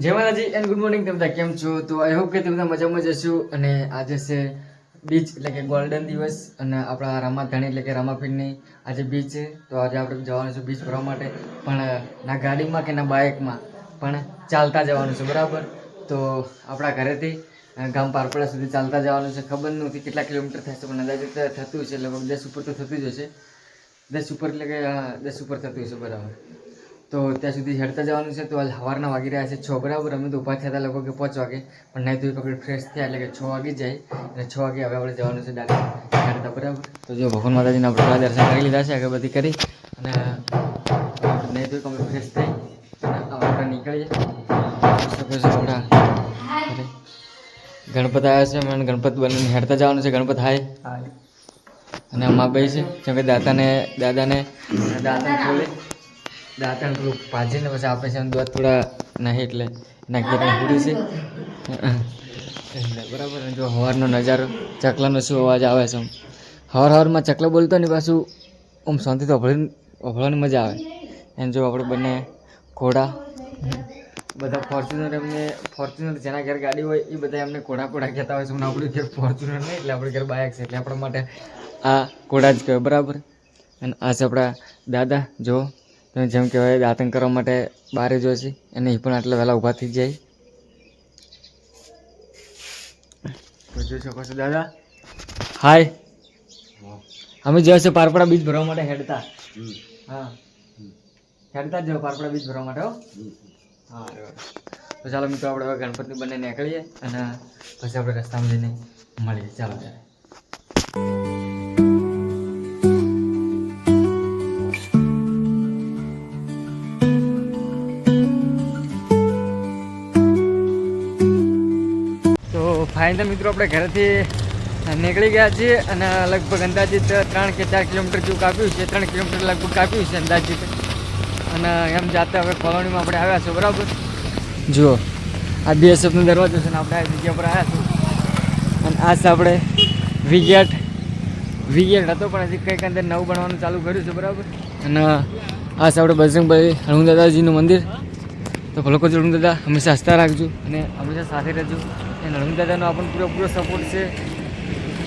જય માતાજી and good morning. તમે કેમ છો? તો આઈ હોપ કે તમે મજામાં જશો. અને આજે છે બીચ એટલે કે ગોલ્ડન દિવસ અને આપણા રામાધાણી એટલે કે રામાપીરની આજે બીચ છે. તો આજે આપણે જવાનું છે બીચ ફરવા માટે, પણ ના ગાડીમાં કે ના બાઇકમાં, પણ ચાલતા જવાનું છે. બરાબર. તો આપણા ઘરેથી ગામ પારપડા સુધી ચાલતા જવાનું છે. ખબર નથી કેટલા કિલોમીટર થશે, પણ અંદાજિત થતું હશે, લગભગ 10 ઉપર તો થતું જ હશે. 10 ઉપર એટલે કે 10 ઉપર થતું હશે. બરાબર. તો ત્યાં સુધી હેડતા જવાનું છે. તો આજ સવારના વાગી રહ્યા છે 6. બરાબર. અમે તો ઊભા થયા હતા લગભગ 5 વાગે, પણ નહીં તો કમ્પ્લીટ ફ્રેશ થયા એટલે કે 6 વાગી જાય. અને 6 વાગે હવે આપણે જવાનું છે ડાયરેક્ટ હેડતા. બરાબર. તો જો ભગવાન માતાજીના આપણે દર્શન કરી લીધા છે, અગરબત્તી કરી, અને નહીં તો કમ્પ્લીટ ફ્રેશ થઈ અને આપણે નીકળીએ. આપણા ગણપત આવ્યા છે, મને ગણપત બનીને હેડતા જવાનું છે. ગણપત હાય. અને અમારા ભાઈ છે, જેમ કે દાદાને ખોલે, દાંતણ પેલું ભાજીને પછી આપે છે. દૂધ થોડા નહીં એટલે નાખી પૂરી છે. બરાબર. જો સવારનો નજારો, ચકલાનો શું અવાજ આવે છે. સવારમાં ચકલો બોલતો ને પાછું આમ શાંતિથી ઓભળવાની મજા આવે. એમ જો આપણે બંને ઘોડા બધા ફોર્ચ્યુનર જેના ઘેર ગાડી હોય એ બધા એમને ઘોડા કહેતા હોય છે. પણ આપણું ઘેર ફોર્ચ્યુનર નહીં, એટલે આપણે ઘેર બાઇક છે, એટલે આપણા માટે આ ઘોડા જ કહેવાય. બરાબર. અને આ છે આપણા દાદા. જો તમે જેમ કહેવાય દાંતણ કરવા માટે બહાર જોઈશે, અને એ પણ આટલા વહેલા ઊભા થઈ જાય. તો જોઈ શકો છો દાદા હાય. અમે જશે પારપડા બીજ ભરવા માટે હેડતા. હા, હેડતા જ જાઓ પારપડા બીજ ભરવા માટે. હો હા. તો ચાલો મિત્રો, આપણે હવે ગણપતિ બંને નીકળીએ અને પછી આપણે રસ્તામાં જઈને મળીએ. ચાલો ત્યારે. ફાઇનલ મિત્રો, આપણે ઘરેથી નીકળી ગયા છીએ અને લગભગ અંદાજિત 3 કે 4 કિલોમીટર જેવું કાપ્યું છે. 3 કિલોમીટર લગભગ કાપ્યું છે અંદાજિત. અને એમ જાતે હવે કોલોનીમાં આપણે આવ્યા છીએ. બરાબર. જુઓ, આ BSFનો દરવાજો છે ને આપણે આ જગ્યા પર આવ્યા છીએ. અને આ છે આપણે વીગેટ હતો, પણ હજી કંઈક અંદર નવું બનવાનું ચાલુ કર્યું છે. બરાબર. અને આ છે આપણે બજરંગભાઈ હણુ દાદાજીનું મંદિર. તો ભલો કરજો હણુ દાદા, હંમેશા હસતા રાખજો અને હંમેશા સાથે રહેજો. અને હણુ દાદાનો આપણને પૂરેપૂરો સપોર્ટ છે.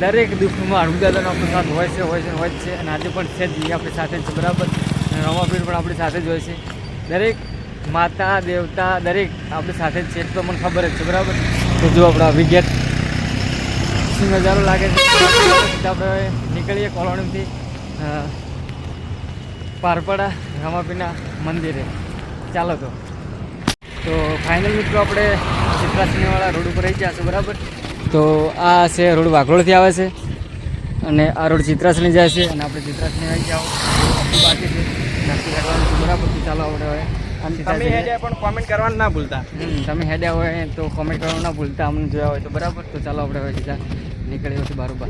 દરેક દુઃખમાં હણુ દાદાનો આપણો સાથ હોય જ છે. અને આજે પણ છે જ, આપણી સાથે જ છે. બરાબર. અને રામાપીર પણ આપણી સાથે જ હોય છે. દરેક માતા દેવતા દરેક આપણી સાથે જ છે, એટલું મને ખબર જ છે. બરાબર. તો જો આપણા વિગેટ શું નજારો લાગે છે. આપણે નીકળીએ કોલોનીથી પારપડા રામાપીરના મંદિરે. ચાલો તો ફાઇનલ મિત્રો, આપણે ચિત્રાસનીવાળા રોડ ઉપર રહી ગયા છે. બરાબર. તો આ છે રોડ વાઘરોળથી આવે છે અને આ રોડ ચિત્રાસની જાય છે. અને આપણે ચિત્રાસની આવી જાઓ બાકી છે, નક્કી કરવાનું છે. બરાબર. તો ચાલો આપણે હવે તમે હેડ્યા પણ કોમેન્ટ કરવાનું ના ભૂલતા. તમે હેડ્યા હોય તો કોમેન્ટ કરવાનું ના ભૂલતા, અમને જોયા હોય તો. બરાબર. તો ચાલો આપણે હવે સીધા નીકળીએ છીએ બરાબર.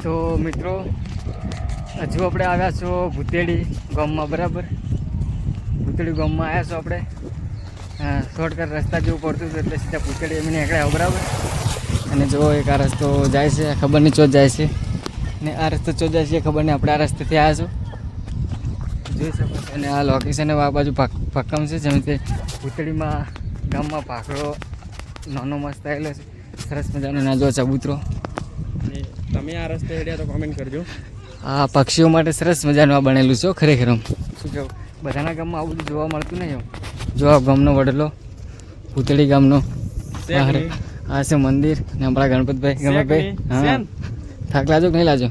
તો મિત્રો, હજુ આપણે આવ્યા છો ભૂતેડી ગામમાં. બરાબર. ભૂતેડી ગામમાં આવ્યા છો આપણે. શોર્ટકટ રસ્તા જેવું પડતું હતું એટલે સીધા ભૂતેડી એમને નીકળ્યા. બરાબર. અને જો એક આ રસ્તો જાય છે, ખબર નહીં ચોથ જાય છે, ને આ રસ્તો ચોથ જાય છે ખબર નહીં. આપણે આ રસ્તેથી આવ્યા છો, જોઈ શકો છો. અને આ લોકેશન આ બાજુ ભક્કમ છે, જેમ કે ભૂતળીમાં ગામમાં ભાખડો નાનો મસ્ત આવેલો છે, સરસ મજાનો. ના જો ચબૂતરો. તમે આ રસ્તે હેડ્યા તો કોમેન્ટ કરજો. આ પક્ષીઓ માટે સરસ મજાનું આ બનેલું છે ખરેખર. શું કહું, બધાના ગામમાં આવું બધું જોવા મળતું નહીં. જો આ ગામનો વડલો ભૂતળી ગામનો આ છે મંદિર. ને આપણા ગણપતભાઈ. હા, થાક લાજો કે નહીં લાજો?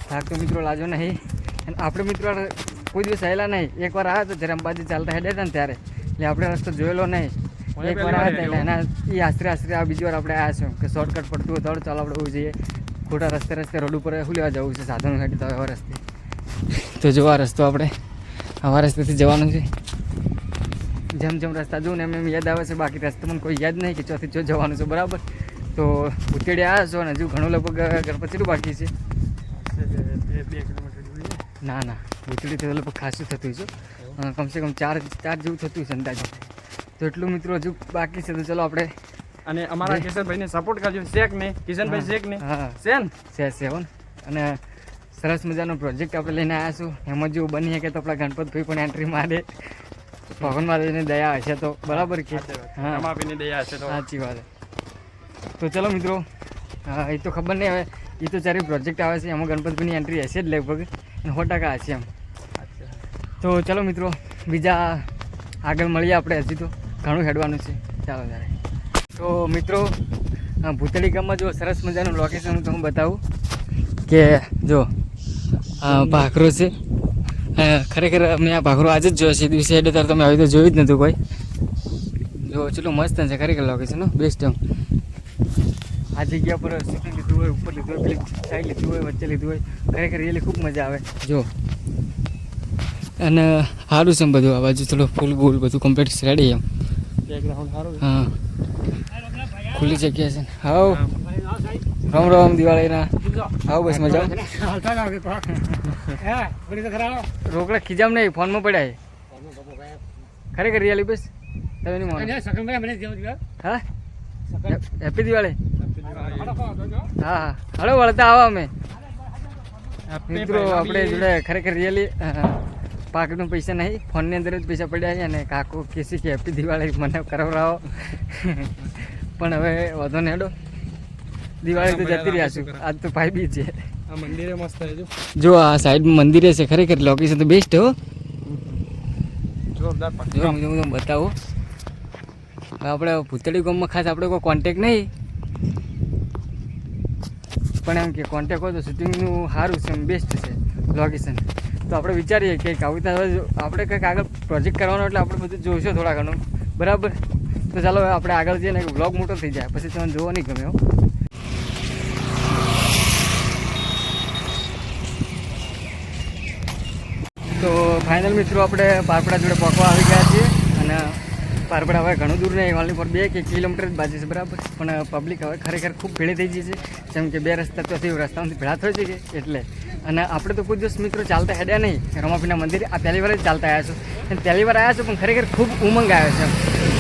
થાક તો મિત્રો લાજો નહીં. અને આપણે મિત્રો કોઈ દિવસ આવેલા નહીં. એકવાર આવ્યા તો જ્યારે અંબાજી ચાલતા હેડ્યા હતા ને ત્યારે, એટલે આપણે રસ્તો જોયેલો નહીં. એકવાર આવ્યા હતા એના એ આશરે આ બીજી વાર આપણે આવ્યા છું કે શોર્ટકટ પડતું હોય તો ચાલો આપણે એવું જઈએ. ખોટા રસ્તે રોડ ઉપર શું લેવા જવું છે, સાધનો હેડી તો એવા રસ્તે. તો જો આ રસ્તો આપણે આવા રસ્તેથી જવાનું છે. જેમ રસ્તા જોઉં ને એમ યાદ આવે છે, બાકી રસ્તો મને કોઈ યાદ નહીં કે ચોથી ચો જવાનું છે. બરાબર. તો ભૂતેડી આવ્યા છો અને હજુ ઘણું લગભગ ગણપતિનું બાકી છે. 2 કિલોમીટર ના ભૂતેડી તો લગભગ ખાસું થતું છે. કમસે કમ 4 જેવું થતું છે અંદાજે. તો એટલું મિત્રો હજુ બાકી છે. તો ચલો આપણે. અને અમારા કિશનભાઈને સપોર્ટ કરજો. શેક ને કિશનભાઈ, શેક ને. હા, છે. અને સરસ મજાનો પ્રોજેક્ટ આપણે લઈને આવ્યા છું. એમાં જેવું બની શકે તો આપણા ગણપતભાઈ પણ એન્ટ્રી મારે. ભગવાન મહાદેવની દયા હશે તો બરાબર કે હા રમાપીની દયા હશે તો સાચી વાત તો ચલો મિત્રો એ તો ખબર નહીં હવે એ તો ચારે પ્રોજેક્ટ આવે છે એમાં ગણપતિની એન્ટ્રી હશે જ લગભગ અને 100% હશે એમ તો ચલો મિત્રો બીજા આગળ મળીએ આપણે હજી તો ઘણું હેડવાનું છે ચાલો ત્યારે તો મિત્રો ભૂતળી ગામમાં જો સરસ મજાનું લોકેશન હું તમને બતાવું કે જો આ ભાખરો છે ખરેખર અમે આ ભાખરો આજે જ જોયો છે દિવસે એટલે ત્યારે તમે આવી તો જોયું જ નહોતું કોઈ જો ચલો મસ્ત છે ખરેખર લોકેશન બેસ્ટ એમ આ જગ્યા પર શૂટિંગ લીધું હોય ઉપર લીધું હોય પેલી સાઈડ લીધું હોય વચ્ચે લીધું હોય ખરેખર રિયલી ખૂબ મજા આવે જો અને સારું છે એમ બધું આ બાજુ થોડું ફૂલ બૂલ બધું કમ્પ્લીટ રેડી એમ બેકગ્રાઉન્ડ સારું હા ખુલ્લી જગ્યા છે હાવ રામ રામ દિવાળીના આવો બસ મજા રોકડા ખીજામ નહીં ફોનમાં પડ્યા ખરેખર રિયલી બસ તમે નહીં માનો હા હેપી દિવાળી હા હા હળો વળતા આવો અમે મિત્રો આપણે જોડે ખરેખર રિયલી પાકીટમાં પૈસા નહીં ફોનની અંદર જ પૈસા પડ્યા છે અને કાકો કહેશે કે હેપી દિવાળી મને કરાવરાવો પણ હવે વધો ને હેડો દિવાળી તો જતી રહ્યા છું આજ તો ભાઈ બી છે આ મંદિરે મસ્ત છે જો આ સાઈડમાં મંદિરે છે ખરેખર લોકેશન તો બેસ્ટ હો જોરદાર જો હું તમને બતાવું આપણે ભૂતળી ગામમાં ખાસ આપણે કોઈ કોન્ટેક નહીં પણ એમ કે કોન્ટેક હોય તો શૂટિંગનું સારું છે એમ બેસ્ટ છે લોકેશન તો આપણે વિચારીએ કે કવિતા આપણે કંઈક આગળ પ્રોજેક્ટ કરવાનો એટલે આપણે બધું જોઈશું થોડા ઘણું બરાબર તો ચાલો આપણે આગળ જઈએ ને વ્લોગ મોટો થઈ જાય પછી તમને જોવો નહીં ગમે તો ફાઇનલ મિત્રો આપણે પારપડા જોડે પહોંચવા આવી ગયા છીએ અને પારપડા હવે ઘણું દૂર નહીં ઓનલી ફોર 2 કિલોમીટર જ બાજુ છે બરાબર પણ પબ્લિક હવે ખરેખર ખૂબ ભીડ થઈ ગઈ છે જેમ કે 2 રસ્તા તો રસ્તામાંથી ભેળા થઈ છે કે એટલે અને આપણે તો કોઈ દિવસ મિત્રો ચાલતા હેડ્યા નહીં રમાપીના મંદિરે આ પહેલી વાર જ ચાલતા આવ્યા છો અને પહેલી વાર આવ્યા છો પણ ખરેખર ખૂબ ઉમંગ આવે છે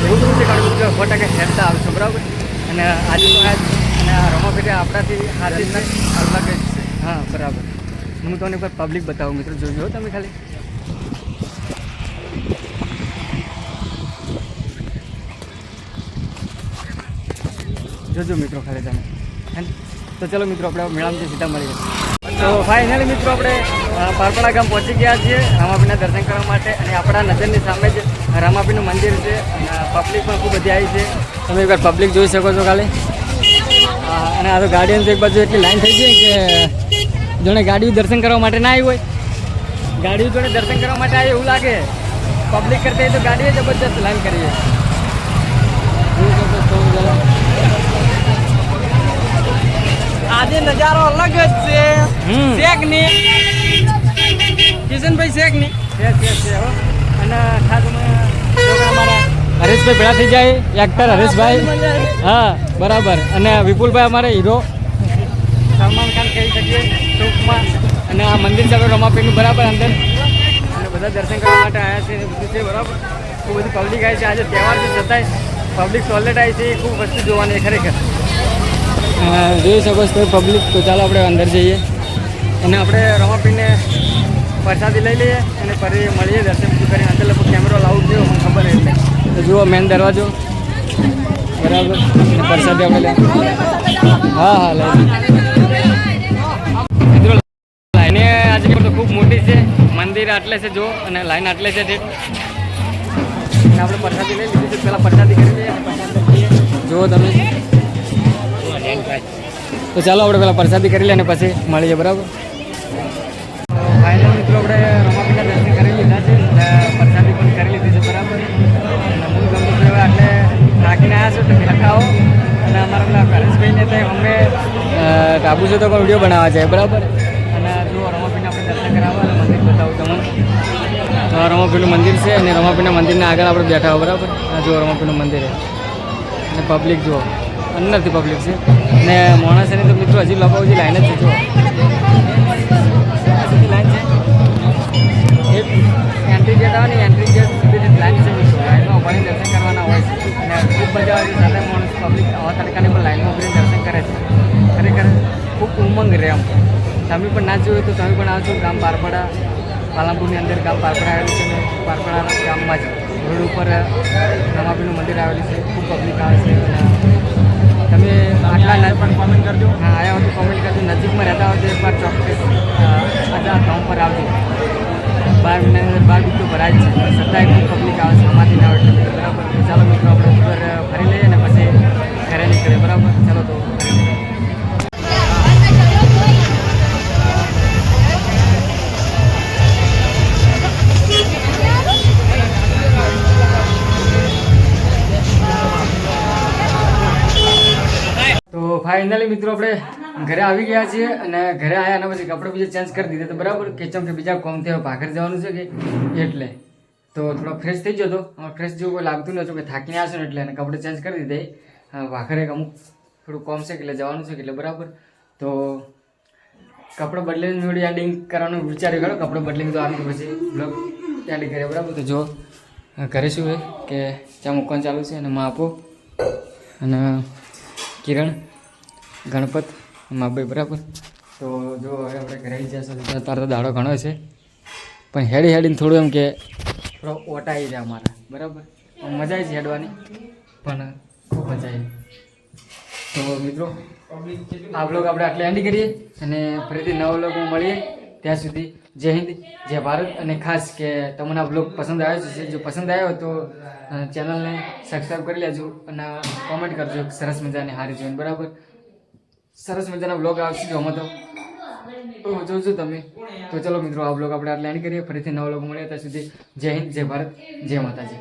એવું બધું છે કારણ કે 100% હેડતા આવશો બરાબર અને આજે તો આજ અને આ રમાપીને આપણાથી હાથી અલગ જ છે હા બરાબર હું તમને પર પબ્લિક બતાવું મિત્રો જોજો તમે ખાલી જોજો મિત્રો ખાલી તમે તો ચલો મિત્રો આપણે મેળામાં સીધા મળીએ તો ફાઇનલી મિત્રો આપણે પારપડા ગામ પહોંચી ગયા છીએ રામાપીના દર્શન કરવા માટે અને આપણા નજરની સામે જ રામાપીનું મંદિર છે અને પબ્લિક પણ ખૂબ બધી આવી છે તમે એકવાર પબ્લિક જોઈ શકો છો ખાલી અને આ તો ગાડીઓની તો એક બાજુ એટલી લાઈન થઈ ગઈ કે જોડે ગાડીઓ દર્શન કરવા માટે ના આવી હોય ગાડીઓ જોડે દર્શન કરવા માટે આવે એવું લાગે પબ્લિક કરતા તો ગાડીએ જબરજસ્ત લાઈન કરીએ આજે નજારો અલગ જ છે શેક ની કિશનભાઈ શેક ની અને ખાસ અમારા હરેશભાઈ ભેળા થઈ જાય એક્ટર હરેશભાઈ હા બરાબર અને વિપુલભાઈ અમારે હીરો સલમાન ખાન કહી શકીએ ટૂંકમાં અને આ મંદિર છે રમાપીનું બરાબર અંદર અને બધા દર્શન કરવા માટે આવ્યા છે બધું છે બરાબર ખૂબ બધી પબ્લિક આવી છે આજે તહેવાર છે છતાંય પબ્લિક ટોયલેટ આવી છે એ ખૂબ વસ્તુ જોવાની ખરેખર જોઈ શકો છો પબ્લિક તો ચાલો આપણે અંદર જઈએ અને આપણે રમાપીને પ્રસાદી લઈ લઈએ અને ફરી મળીએ દર્શન બધું કરીને અંદર લગભગ કેમેરો લાવું થયો મને ખબર એટલે તો જુઓ મેન દરવાજો બરાબર પ્રસાદી આપણે લે હા હા લઈ મિત્રો લાઈને આજે તો ખૂબ મોટી છે મંદિર આટલે છે જો અને લાઈન આટલે છે ઠીક અને આપણે પ્રસાદી લઈ લીધી છે પહેલાં પ્રસાદી કરી લઈએ જુઓ તમે તો ચાલો આપણે પહેલાં પ્રસાદી કરી લઈએ અને પછી મળીએ બરાબર ફાઇનલ મિત્રો આપણે રમાપીના દર્શન કરી લીધા છે પ્રસાદી પણ કરી લીધી છે બરાબર અને હું ગમતો એટલે રાખીને આવ્યા છો તો પહેલાં ખાઓ અને અમારા પેલા હરેશભાઈને ત્યાં અમે ટાબુ છે તો કોઈ વિડીયો બનાવવા જાય બરાબર અને જો રમાપીને આપણે દર્શન કરાવવા અને મંદિર બતાવું તમને તો રમાપીનું મંદિર છે અને રમાપીના મંદિરના આગળ આપણે બેઠા હો બરાબર આ જુઓ રમાપીનું મંદિર છે અને પબ્લિક જુઓ અંદરથી પબ્લિક છે અને માણસની તો મિત્રો હજી લોકો હજી લાઈન જ છે જો લાઈન છે એન્ટ્રી ગેટ આવે ને એન્ટ્રી ગેટ સુધી લાઈન છે મિત્રો લાઈનમાં ઉભારી દર્શન કરવાના હોય છે અને ખૂબ મજા આવે છે સાથે માણસ પબ્લિક આવા તડકાની પણ લાઈનમાં ઉભરીને દર્શન કરે છે ખરેખર ખૂબ ઉમંગ રહે આમ તમે પણ ના જોયું તો તમે પણ આવજો ગામ પારપડા પાલનપુરની અંદર ગામ પારપડા આવેલું છે અને પારપડાના ગામમાં જ રોડ ઉપર રમાપીનું મંદિર આવેલું છે. ખૂબ પબ્લિક આવે છે. તમે આટલા પણ કોમેન્ટ કરજો. હા આવ્યા હોય તો કોમેન્ટ કરજો. નજીકમાં રહેતા હોય તો એકવાર ચોક્કસ આ ગામ પર આવજો. 12 મહિનાની અંદર 12 દૂધ તો ભરાય જ છે, પણ છતાંય ખૂબ પબ્લિક આવે છે. આમાંથી ના આવે એટલે બરાબર. તો ચાલો મિત્રો આપણે ઉપર ફરી લઈએ અને પછી ઘરે નીકળીએ. બરાબર, ચાલો તો ફરી લઈએ. તો ફાઇનલી મિત્રો આપણે ઘરે આવી ગયા છીએ અને ઘરે આવ્યા અને પછી કપડાં બીજા ચેન્જ કરી દીધા. તો બરાબર કે ચમ કે બીજા કોમથી હવે ભાગર જવાનું છે કે એટલે તો થોડો ફ્રેશ થઈ ગયો હતો. ફ્રેશ જેવું કોઈ લાગતું નહોતું કે થાકીને આવશે ને એટલે અને કપડાં ચેન્જ કરી દીધા. ભાખરે અમુક થોડું કોમ છે એટલે જવાનું છે એટલે બરાબર. તો કપડાં બદલીને વિડીયો એન્ડિંગ કરવાનું વિચાર્યું ખરો. કપડાં બદલીને તો આવી પછી બ્લોગ એન્ડિંગ કરીએ. બરાબર, તો જો ઘરે શું હોય કે ચા મૂકવાનું ચાલુ છે અને માં આપો અને કિરણ ગણપત માભાઈ. બરાબર, તો જો હવે આપણે ઘરે આવી જશે. તારો તો દાડો ઘણો છે પણ હેડી હેડીને થોડું એમ કે થોડો ઓટા આવી જાય અમારા. બરાબર, મજા આવી છે હેડવાની પણ ખૂબ મજા આવી. તો મિત્રો આ બ્લોગ આપણે આટલે એન્ડ કરીએ અને ફરીથી નવા બ્લોગમાં મળીએ. ત્યાં સુધી જય હિન્દ, જય ભારત. અને ખાસ કે તમને આ બ્લોગ પસંદ આવ્યો છે, જો પસંદ આવ્યો તો ચેનલને સબસ્ક્રાઈબ કરી લેજો અને કોમેન્ટ કરજો સરસ મજાની હારી જોઈને. બરાબર, સરસ મજાના બ્લોગ આવશે જોમાં તો જોજો તમે. તો ચલો મિત્રો આ બ્લોગ આપણે આટલે એન્ડ કરીએ. ફરીથી નવા બ્લોગ મળીએ. ત્યાં સુધી જય હિન્દ, જય ભારત, જય માતાજી.